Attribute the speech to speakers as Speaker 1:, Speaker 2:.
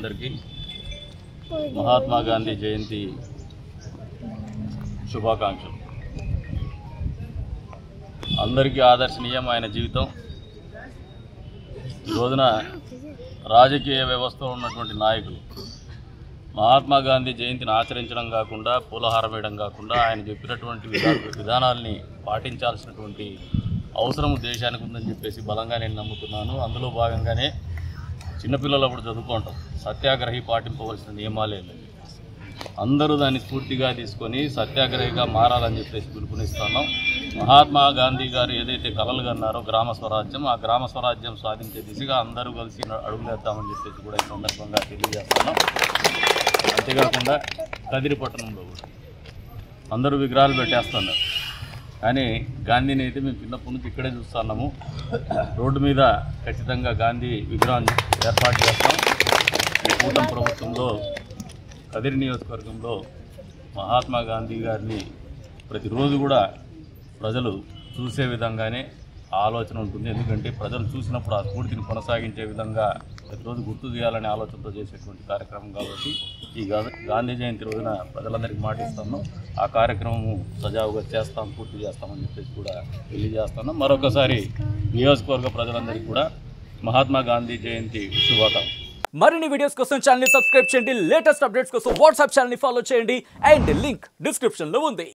Speaker 1: ప్రజలందరికీ మహాత్మా గాంధీ జయంతి శుభాకాంక్షలు. అందరికీ ఆదర్శనీయం ఆయన జీవితం. ఈ రోజున రాజకీయ వ్యవస్థలో ఉన్నటువంటి నాయకులు మహాత్మా గాంధీ జయంతిని ఆచరించడం కాకుండా, పూలహారం వేయడం కాకుండా, ఆయన చెప్పినటువంటి విధానాల్ని పాటించాల్సినటువంటి అవసరం దేశానికి ఉందని చెప్పేసి బలంగా నేను నమ్ముతున్నాను. అందులో భాగంగానే చిన్నపిల్లలు అప్పుడు చదువుకుంటాం, సత్యాగ్రహి పాటింపవలసిన నియమాలే అందరూ దాన్ని స్ఫూర్తిగా తీసుకొని సత్యాగ్రహిగా మారాలని చెప్పేసి పిలుపునిస్తున్నాం. మహాత్మా గాంధీ గారు ఏదైతే కలలు కన్నారో గ్రామ స్వరాజ్యం, ఆ గ్రామ స్వరాజ్యం సాధించే దిశగా అందరూ కలిసి అడుగులేద్దామని చెప్పేసి కూడా ఈ సందర్భంగా తెలియజేస్తున్నాం. అంతేకాకుండా కదిరి పట్టణంలో కూడా అందరూ విగ్రహాలు పెట్టేస్తున్నారు, కానీ గాంధీని అయితే మేము చిన్నప్పటి నుంచి ఇక్కడే చూస్తున్నాము. రోడ్డు మీద ఖచ్చితంగా గాంధీ విగ్రహాన్ని ఏర్పాటు చేస్తాం. ఈ కూటమి ప్రభుత్వంలో కదిరి నియోజకవర్గంలో మహాత్మా గాంధీ గారిని ప్రతిరోజు కూడా ప్రజలు చూసే విధంగానే ఆలోచన ఉంటుంది. ఎందుకంటే ప్రజలు చూసినప్పుడు ఆ స్ఫూర్తిని కొనసాగించే విధంగా ప్రతిరోజు గుర్తు చేయాలనే ఆలోచనతో చేసేటువంటి కార్యక్రమం కాబట్టి ఈ గాంధీ జయంతి రోజున ప్రజలందరికీ మాటిస్తాము. ఆ కార్యక్రమము సజావుగా చేస్తాం, పూర్తి చేస్తామని చెప్పేసి కూడా తెలియజేస్తున్నాం. మరొకసారి నియోజకవర్గ ప్రజలందరికీ కూడా మహాత్మా గాంధీ జయంతి శుభాకాంక్షలు.
Speaker 2: మరిన్ని వీడియోస్ కోసం ఛానల్ ని సబ్స్క్రైబ్ చేయండి. లేటెస్ట్ అప్డేట్స్ కోసం వాట్సాప్ ఛానల్ ని ఫాలో చేయండి. అండ్ లింక్ డిస్క్రిప్షన్ లో ఉంది.